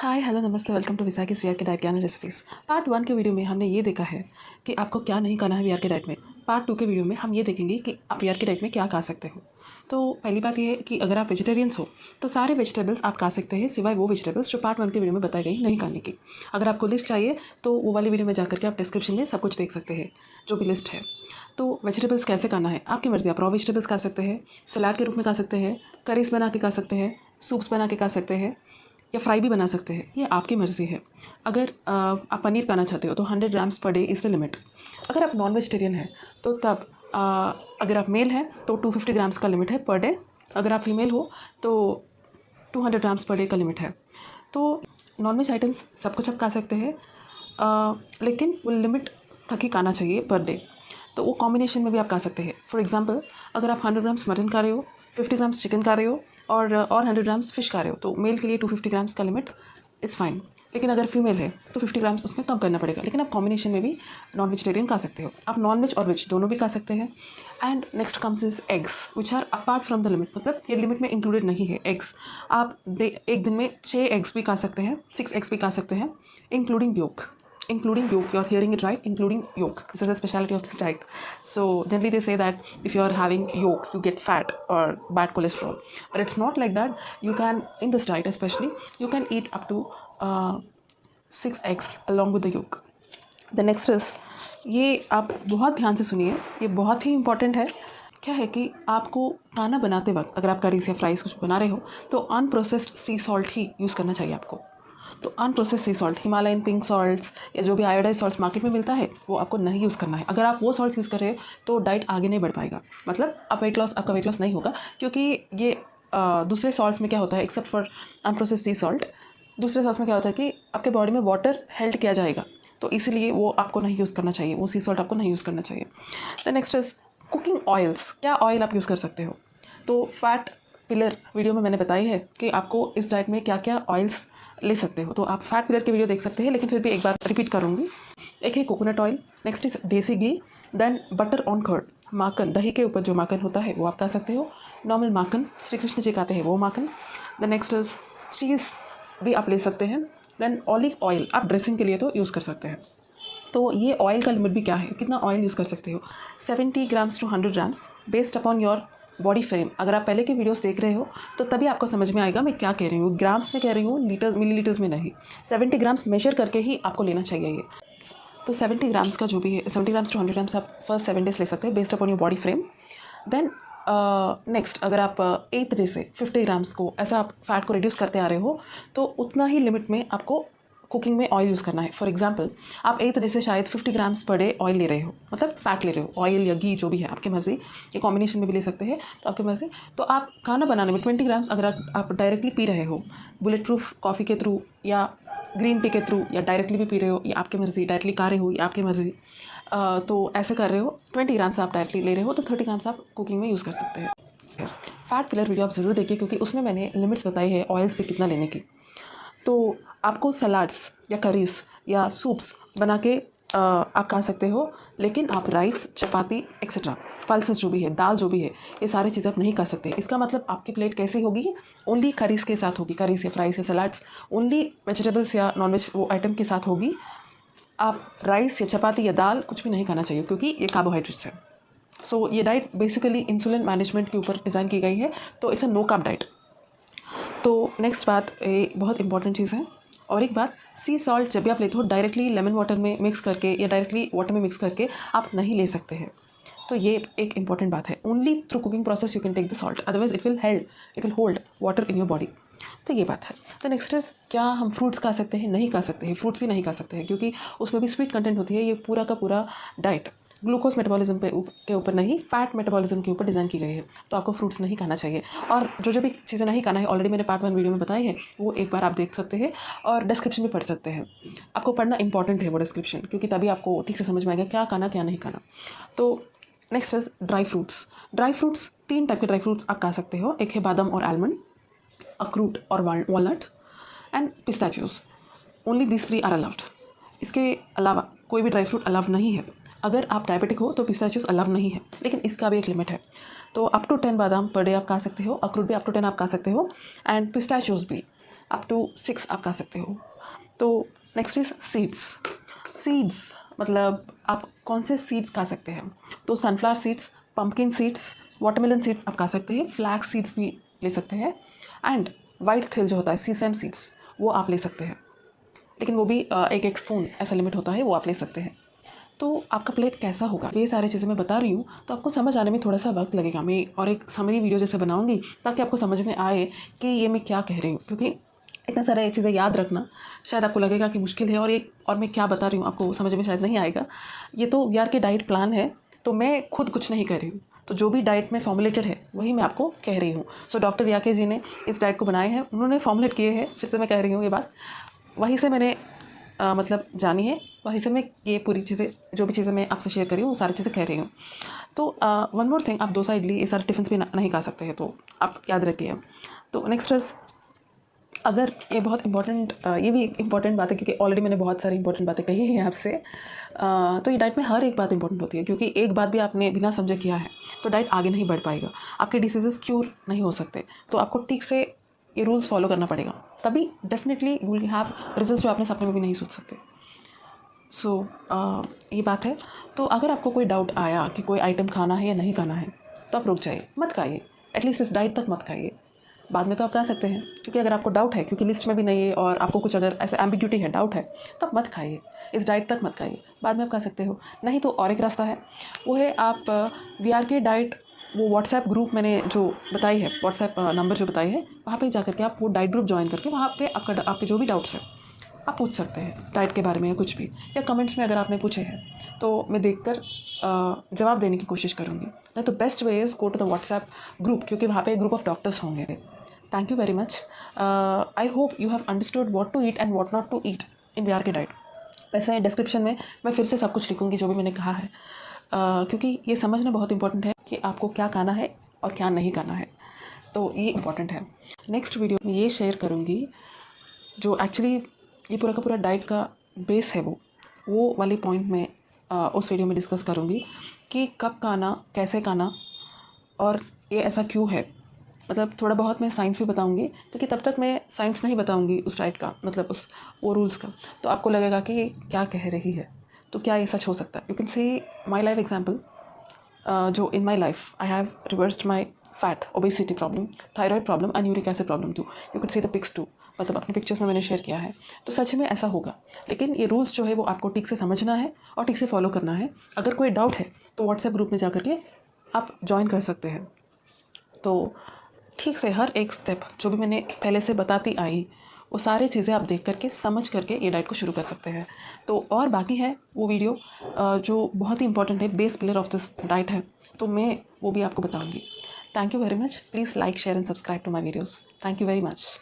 Hi hello नमस्ते welcome to विसा की VR के डाइट ज्ञान रेसिपीज़। पार्ट 1 के वीडियो में हमने ये देखा है कि आपको क्या नहीं करना है वीआर के डाइट में। पार्ट 2 के वीडियो में हम ये देखेंगे कि आप वीआर के डाइट में क्या खा सकते हो। तो पहली बात ये है कि अगर आप वेजिटेरियंस हो तो सारे वेजिटेबल्स आप खा सकते हैं सिवाय वो वेजिटेबल्स जो पार्ट 1 के वीडियो में बताई गई नहीं खाने की। अगर आपको लिस्ट चाहिए तो वो वाली वीडियो में जाकर के आप डिस्क्रिप्शन में सब कुछ देख सकते हैं जो भी लिस्ट है। तो वेजिटेबल्स कैसे खाना है आपकी मर्ज़ी। आप रॉ वेजिटेबल्स खा सकते हैं, सलाद के रूप में खा सकते हैं, करीज बना के खा सकते हैं, सूप्स बना के खा सकते हैं या फ्राई भी बना सकते हैं, ये आपकी मर्ज़ी है। अगर आप पनीर खाना चाहते हो तो 100 grams per day is the limit. अगर आप नॉन वेजिटेरियन है तो तब अगर आप मेल हैं तो 250 ग्राम्स का लिमिट है पर डे। अगर आप फीमेल हो तो 200 ग्राम्स पर डे का लिमिट है। तो नॉन वेज आइटम्स सब कुछ आप खा सकते हैं, लेकिन वो लिमिट तक ही खाना चाहिए पर डे। तो वो कॉम्बिनेशन में भी आप खा सकते हैं। फॉर एग्जांपल अगर आप 100 ग्राम्स मटन खा रहे हो, 50 ग्राम्स चिकन खा रहे हो और 100 ग्राम्स फ़िश खा रहे हो तो मेल के लिए 250 ग्राम्स का लिमिट इज़ फाइन। लेकिन अगर फीमेल है तो 50 ग्राम्स उसमें कम करना पड़ेगा। लेकिन आप कॉम्बिनेशन में भी नॉन वेजिटेरियन खा सकते हो। आप नॉन वेज और वेज दोनों भी खा सकते हैं। And next comes is eggs which are apart from the limit, मतलब ये लिमिट में इंक्लूडेड नहीं है। एग्स आप एक दिन में 6 एग्स भी खा सकते हैं, 6 एग्स भी खा सकते हैं including yolk. Including yolk, you're hearing it right, including yolk. This is a specialty of this diet. So generally they say that if you're having yolk you get fat or bad cholesterol, but it's not like that. You can, in this diet especially, you can eat up to 6 eggs along with the yolk. The next is, ये आप बहुत ध्यान से सुनिए, ये बहुत ही important है। क्या है कि आपको खाना बनाते वक्त अगर आप करीज या फ्राइज़ कुछ बना रहे हो तो अनप्रोसेस्ड सी सॉल्ट ही यूज़ करना चाहिए आपको। तो अनप्रोसेस्ड सी सॉल्ट, हिमालयन पिंक सॉल्ट्स या जो भी आयोडाइज सॉल्ट्स मार्केट में मिलता है वो आपको नहीं यूज़ करना है। अगर आप वो सॉल्ट्स यूज़ कर रहे हैं तो डाइट आगे नहीं बढ़ पाएगा, मतलब आपका वेट लॉस नहीं होगा। क्योंकि ये दूसरे सॉल्ट्स में क्या होता है, except for unprocessed C salt, दूसरे सॉल्ट्स में क्या होता है कि आपके बॉडी में वाटर हेल्ड किया जाएगा, तो इसीलिए वो आपको नहीं यूज़ करना चाहिए, वो सी सॉल्ट आपको नहीं यूज़ करना चाहिए। The next is cooking oils. क्या ऑयल आप यूज़ कर सकते हो? तो फैट पिलर वीडियो में मैंने बताई है कि आपको इस डाइट में क्या क्या ऑयल्स ले सकते हो। तो आप फैट पिलर की वीडियो देख सकते हैं, लेकिन फिर भी एक बार रिपीट करूँगी। एक है कोकोनट ऑयल, नेक्स्ट इज देसी घी, देन बटर ऑन कर्ड, माखन, दही के ऊपर जो माखन होता है वो आप खा सकते हो। नॉर्मल माखन श्री कृष्ण जी खाते हैं वो माखन। द नेक्स्ट इज चीज़ भी आप ले सकते हैं। देन ऑलिव ऑयल आप ड्रेसिंग के लिए तो यूज़ कर सकते हैं। तो ये ऑयल का लिमिट भी क्या है, कितना ऑयल यूज़ कर सकते हो? 70 grams to 100 grams based upon your body frame. अगर आप पहले के वीडियोस देख रहे हो तो तभी आपको समझ में आएगा मैं क्या कह रही हूँ। ग्राम्स में कह रही हूँ, लीटर्स मिलीलीटर्स में नहीं। 70 ग्राम्स मेजर करके ही आपको लेना चाहिए ये। तो 70 ग्राम्स का जो भी है, 70 ग्राम्स टू 100 ग्राम्स आप फर्स्ट 7 डेज ले सकते हैं based upon your body frame. Then next अगर आप 8th डे से 50 ग्राम्स को ऐसा आप फैट को रिड्यूस करते आ रहे हो तो उतना ही लिमिट में आपको कुकिंग में ऑयल यूज़ करना है। फॉर एग्जांपल आप 8th डे से शायद 50 ग्राम्स पर डे ऑयल ले रहे हो, मतलब फैट ले रहे हो, ऑयल या घी जो भी है आपके मर्ज़ी, ये कॉम्बिनेशन में भी ले सकते हैं तो आपके मर्ज़ी। तो आप खाना बनाने में 20 ग्राम्स अगर आप डायरेक्टली पी रहे हो बुलेट प्रूफ कॉफ़ी के थ्रू या ग्रीन टी के थ्रू या डायरेक्टली भी पी रहे हो, ये आपकी मर्ज़ी। डायरेक्टली खा रहे हो या आपकी मर्ज़ी, तो ऐसे कर रहे हो 20 ग्राम्स आप डायरेक्टली ले रहे हो तो 30 ग्राम्स आप कुकिंग में यूज़ कर सकते हैं। फैट पिलर वीडियो आप ज़रूर देखिए क्योंकि उसमें मैंने लिमिट्स बताई है ऑयल्स पे कितना लेने की। तो आपको सलाड्स या करीज या सूप्स बना के आप खा सकते हो, लेकिन आप राइस, चपाती एक्सेट्रा, पल्सेस जो भी है, दाल जो भी है, ये सारी चीज़ें आप नहीं खा सकते। इसका मतलब आपकी प्लेट कैसी होगी? ओनली करीज के साथ होगी, करीज या फ्राइज या सलाड्स ओनली वेजिटेबल्स या नॉनवेज वो आइटम के साथ होगी। आप राइस या चपाती या दाल कुछ भी नहीं खाना चाहिए क्योंकि ये कार्बोहाइड्रेट्स है। सो ये डाइट बेसिकली इंसुलिन मैनेजमेंट के ऊपर डिज़ाइन की गई है, तो it's a no carb diet. तो नेक्स्ट बात, एक बहुत इंपॉर्टेंट चीज़ है और एक बात, सी सॉल्ट जब भी आप लेते हो डायरेक्टली लेमन वाटर में मिक्स करके या डायरेक्टली वाटर में मिक्स करके आप नहीं ले सकते हैं। तो ये एक इंपॉर्टेंट बात है। Only through cooking process you can take the salt, otherwise it will hold water in your body. तो ये बात है। तो नेक्स्ट इज, क्या हम फ्रूट्स खा सकते हैं? नहीं खा सकते हैं, फ्रूट्स भी नहीं खा सकते हैं क्योंकि उसमें भी स्वीट कंटेंट होती है। ये पूरा का पूरा डाइट ग्लूकोज मेटाबॉलिज्म के ऊपर नहीं, फैट मेटाबॉलिज्म के ऊपर डिज़ाइन की गई है, तो आपको फ्रूट्स नहीं खाना चाहिए। और जो भी चीज़ें नहीं खाना है ऑलरेडी मैंने पार्ट 1 वीडियो में बताई है, वो एक बार आप देख सकते हैं और डिस्क्रिप्शन में पढ़ सकते हैं। आपको पढ़ना इंपॉर्टेंट है वो डिस्क्रिप्शन, क्योंकि तभी आपको ठीक से समझ में आएगा क्या खाना क्या नहीं खाना। तो next is dry fruits. Dry fruits 3 type के ड्राई फ्रूट्स आप खा सकते हो। एक है बादाम और आलमंड, अखरूट और walnut and pistachios. Only this 3 are allowed. इसके अलावा कोई भी ड्राई फ्रूट अलाउड नहीं है। अगर आप डायबिटिक हो तो पिस्ताचियोज अलाउड नहीं है, लेकिन इसका भी एक लिमिट है। तो अप टू 10 बादाम पर डे आप खा सकते हो, अखरूट भी अप टू 10 आप खा सकते हो एंड पिस्ताचियोज भी अप टू 6 आप खा सकते हो। तो नेक्स्ट इज सीड्स मतलब आप कौन से सीड्स खा सकते हैं। तो sunflower seeds, pumpkin seeds, watermelon seeds आप खा सकते हैं, फ्लैक्स सीड्स भी ले सकते हैं, एंड वाइट थिल जो होता है सीसम सीड्स वो आप ले सकते हैं, लेकिन वो भी एक स्पून ऐसा लिमिट होता है, वो आप ले सकते हैं। तो आपका प्लेट कैसा होगा, ये सारी चीज़ें मैं बता रही हूँ, तो आपको समझ आने में थोड़ा सा वक्त लगेगा। मैं और एक समरी वीडियो जैसे बनाऊँगी ताकि आपको समझ में आए कि ये मैं क्या कह रही हूँ, क्योंकि इतना सारा चीज़ें याद रखना शायद आपको लगेगा कि मुश्किल है, और मैं क्या बता रही हूँ आपको समझ में शायद नहीं आएगा। ये तो वीआर के डाइट प्लान है, तो मैं खुद कुछ नहीं कह रही हूँ, तो जो भी डाइट में फॉर्मुलेटेड है वही मैं आपको कह रही हूँ। सो डॉक्टर वीआर जी ने इस डाइट को बनाए हैं, उन्होंने फॉर्मुलेट किए हैं, फिर से मैं कह रही हूँ ये बात, वहीं से मैंने मतलब जानी है, वहीं से मैं ये पूरी चीज़ें जो भी चीज़ें मैं आपसे शेयर कर रही हूँ वो सारी चीज़ें कह रही हूँ। तो वन मोर थिंग, आप डोसा इडली ये सारे टिफ़िन भी नहीं खा सकते हैं, तो आप याद रखिए। तो नेक्स्ट इज, अगर ये बहुत इंपॉर्टेंट, ये भी एक इंपॉर्टेंट बात है क्योंकि ऑलरेडी मैंने बहुत सारी इंपॉर्टेंट बातें कही हैं आपसे। तो ये डाइट में हर एक बात इंपॉर्टेंट होती है, क्योंकि एक बात भी आपने बिना समझे किया है तो डाइट आगे नहीं बढ़ पाएगा, आपके डिसीजेस क्यूर नहीं हो सकते। तो आपको ठीक से ये रूल्स फॉलो करना पड़ेगा, तभी definitely you will have result जो आपने सपने में भी नहीं सोच सकते। सो ये बात है। तो अगर आपको कोई डाउट आया कि कोई आइटम खाना है या नहीं खाना है, तो आप रुक जाइए, मत खाइए, एटलीस्ट इस डाइट तक मत खाइए। बाद में तो आप खा सकते हैं, क्योंकि अगर आपको डाउट है, क्योंकि लिस्ट में भी नहीं है और आपको कुछ अगर ऐसे एम्बिग्यूटी है, डाउट है, तो आप मत खाइए, इस डाइट तक मत खाइए, बाद में आप खा सकते हो। नहीं तो और एक रास्ता है, वो है आप वीआर के डाइट, वो व्हाट्सएप ग्रुप मैंने जो बताई है, व्हाट्सएप नंबर जो बताई है, वहाँ पे जा करके आप वो डाइट ग्रुप ज्वाइन करके वहाँ पे आपके जो भी डाउट्स हैं आप पूछ सकते हैं, डाइट के बारे में या कुछ भी, या कमेंट्स में अगर आपने पूछे हैं तो मैं देखकर जवाब देने की कोशिश करूँगी। नहीं तो best way is go to the WhatsApp group, क्योंकि वहाँ पे एक ग्रुप ऑफ डॉक्टर्स होंगे। Thank you very much. I hope you have understood what to eat and what not to eat in VR के डाइट। वैसे description में मैं फिर से सब कुछ लिखूँगी जो भी मैंने कहा है, क्योंकि ये समझना बहुत इंपॉर्टेंट है कि आपको क्या खाना है और क्या नहीं खाना है, तो ये इंपॉर्टेंट है। नेक्स्ट वीडियो में ये शेयर करूँगी जो एक्चुअली ये पूरा का पूरा डाइट का बेस है, वो वाले पॉइंट में उस वीडियो में डिस्कस करूँगी कि कब खाना, कैसे खाना, और ये ऐसा क्यों है। मतलब थोड़ा बहुत मैं साइंस भी बताऊँगी, क्योंकि तब तक मैं साइंस नहीं बताऊँगी उस डाइट का, मतलब वो रूल्स का, तो आपको लगेगा कि क्या कह रही है, तो क्या ये सच हो सकता है। You can see my life example, जो in my life I have reversed my fat, obesity problem, thyroid problem and uric acid problem too. You can see the pics too, मतलब अपने पिक्चर्स में मैंने शेयर किया है। तो सच में ऐसा होगा, लेकिन ये रूल्स जो है वो आपको ठीक से समझना है और ठीक से फॉलो करना है। अगर कोई डाउट है तो व्हाट्सएप ग्रुप में जा करके आप ज्वाइन कर सकते हैं। तो ठीक से हर एक स्टेप जो भी मैंने पहले से बताती आई, वो सारी चीज़ें आप देख करके समझ करके ये डाइट को शुरू कर सकते हैं। तो और बाकी है वो वीडियो जो बहुत ही इंपॉर्टेंट है, base pillar of this diet है, तो मैं वो भी आपको बताऊँगी। Thank you very much. Please like, share and subscribe to my videos. Thank you very much.